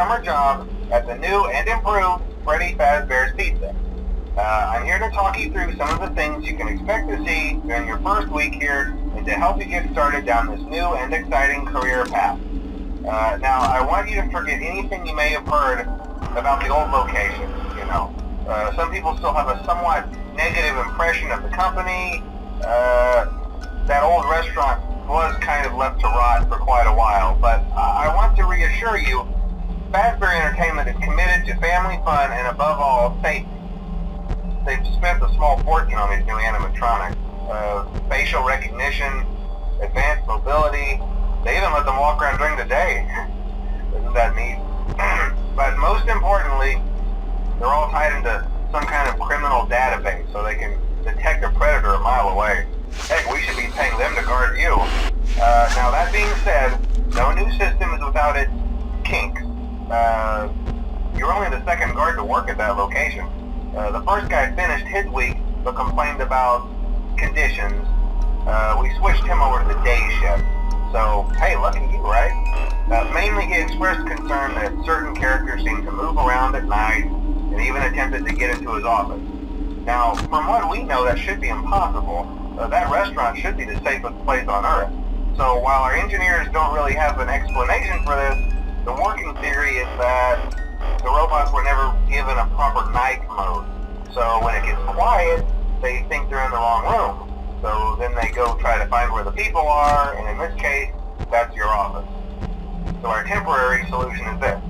summer job at the new and improved Freddy Fazbear's Pizza. I'm here to talk you through some of the things you can expect to see during your first week here and to help you get started down this new and exciting career path. Now, I want you to forget anything you may have heard about the old location. Some people still have a somewhat negative impression of the company. That old restaurant was kind of left to rot for quite a while, but I want to reassure you, Fazbear Entertainment is committed to family fun and above all, safety. They've spent a small fortune on these new animatronics. Facial recognition, advanced mobility, they even let them walk around during the day. Isn't that neat? But most importantly, they're all tied into some kind of criminal database so they can detect a predator a mile away. Heck, we should be paying them to guard you. Now that being said, no new system is without its kinks. You're only the second guard to work at that location. The first guy finished his week but complained about conditions. We switched him over to the day shift. So, hey, lucky you, right? Mainly he expressed concern that certain characters seemed to move around at night and even attempted to get into his office. Now, from what we know, that should be impossible. That restaurant should be the safest place on Earth. So while our engineers don't really have an explanation for this, the working theory is that the robots were never given a proper night mode. So when it gets quiet, they think they're in the wrong room. So then they go try to find where the people are, and in this case, that's your office. So our temporary solution is this.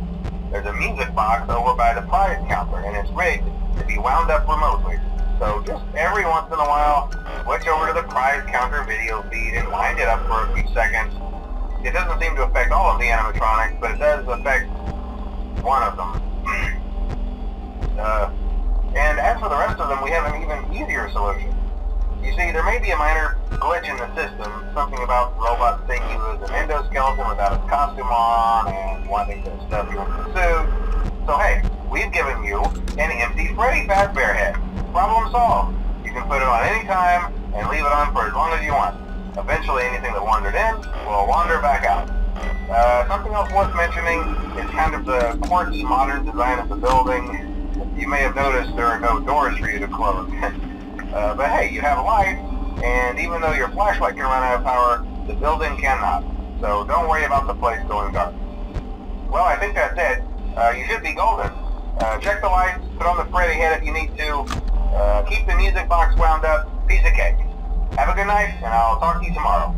There's a music box over by the prize counter, and it's rigged to be wound up remotely. So just every once in a while, switch over to the prize counter video feed and wind it up for a few seconds. It doesn't seem to affect all of the animatronics, but it does affect one of them. And as for the rest of them, we have an even easier solution. You see, there may be a minor glitch in the system, something about robots think he was an endoskeleton without his costume on and wanting to stuff you into the suit. So hey, we've given you an empty Freddy Fazbear head. Problem solved. You can put it on any time and leave it on for as long as you want. Eventually anything that wandered in will wander back out. Something else worth mentioning is kind of the quirky modern design of the building. You may have noticed there are no doors for you to close. But hey, you have lights, and even though your flashlight can run out of power, the building cannot. So don't worry about the place going dark. Well, I think that's it. You should be golden. Check the lights, put on the Freddy head if you need to. Keep the music box wound up. Piece of cake. Have a good night, and I'll talk to you tomorrow.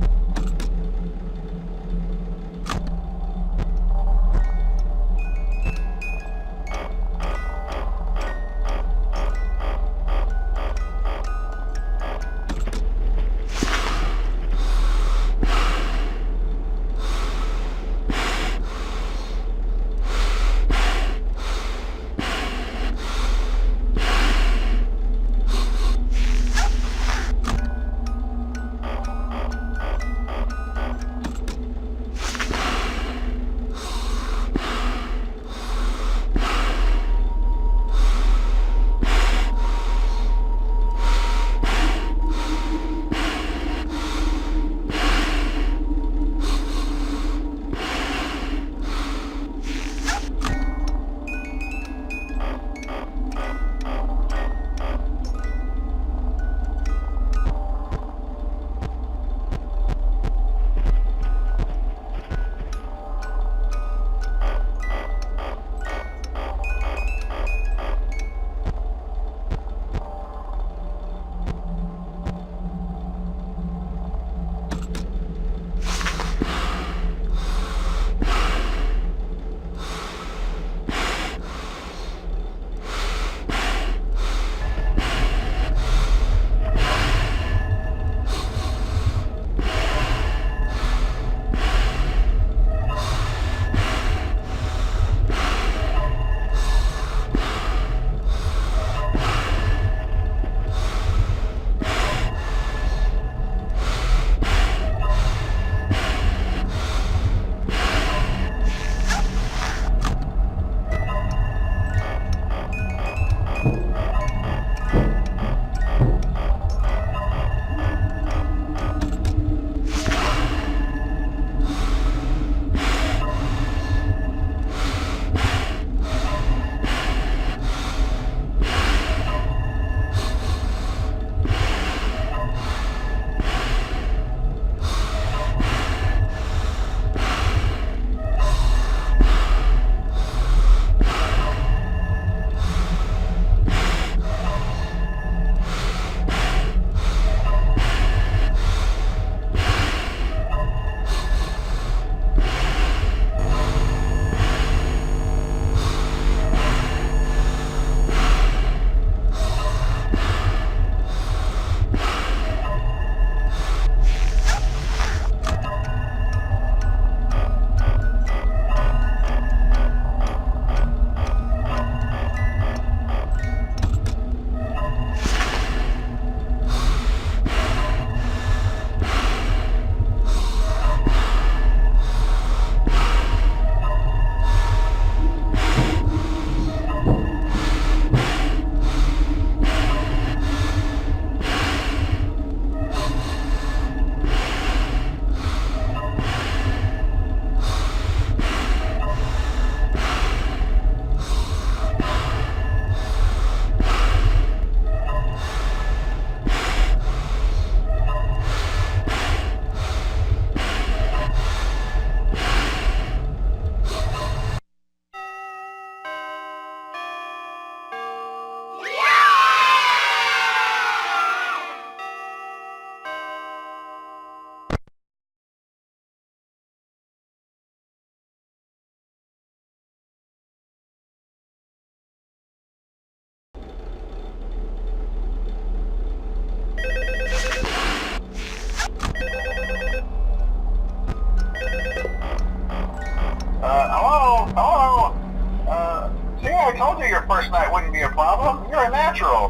told you your first night wouldn't be a problem. You're a natural.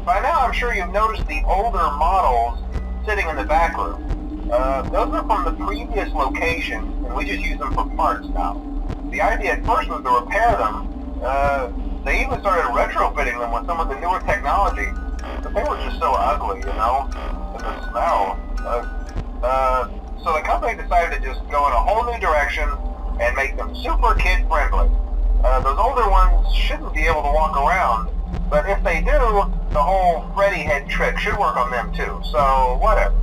By now I'm sure you've noticed the older models sitting in the back room. Those are from the previous location, and we just use them for parts now. The idea at first was to repair them. They even started retrofitting them with some of the newer technology, but they were just so ugly, you know, and the smell. So the company decided to just go in a whole new direction and make them super kid-friendly. Those older ones shouldn't be able to walk around, but if they do, the whole Freddy head trick should work on them too, so whatever.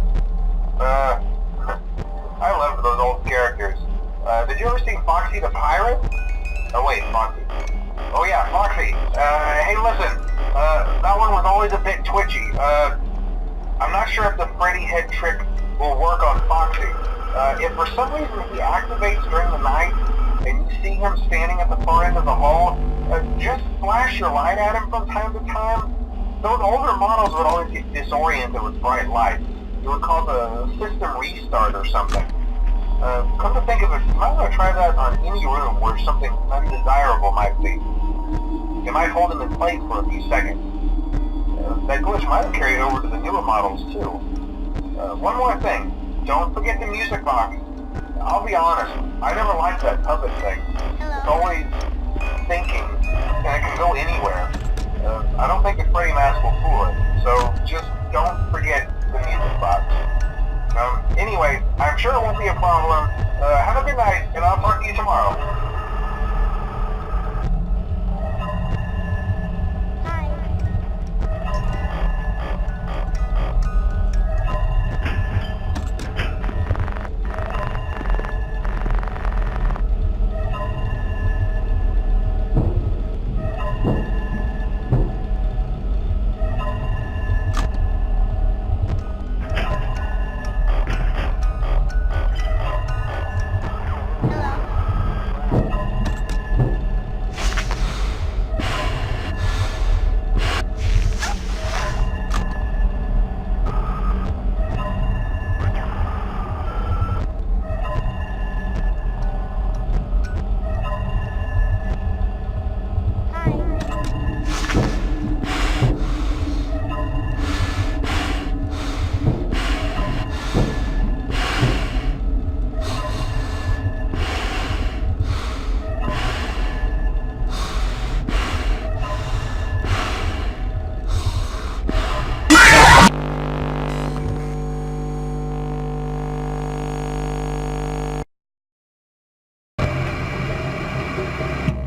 I loved those old characters. Did you ever see Foxy the Pirate? Oh wait, Foxy. Oh yeah, Foxy. Hey listen, that one was always a bit twitchy. I'm not sure if the Freddy head trick will work on Foxy. If for some reason he activates during the night, and you see him standing at the far end of the hall, just flash your light at him from time to time. Those older models would always get disoriented with bright lights. It would cause a system restart or something. Come to think of it, you might want to try that on any room where something undesirable might be. It might hold him in place for a few seconds. That glitch might have carried over to the newer models too. One more thing, don't forget the music box. I'll be honest, I never liked that puppet thing. It's always thinking, and it can go anywhere. I don't think the Freddy mask will fool it, so just don't forget the music box. Anyway, I'm sure it won't be a problem. Have a good night, and I'll talk to you tomorrow.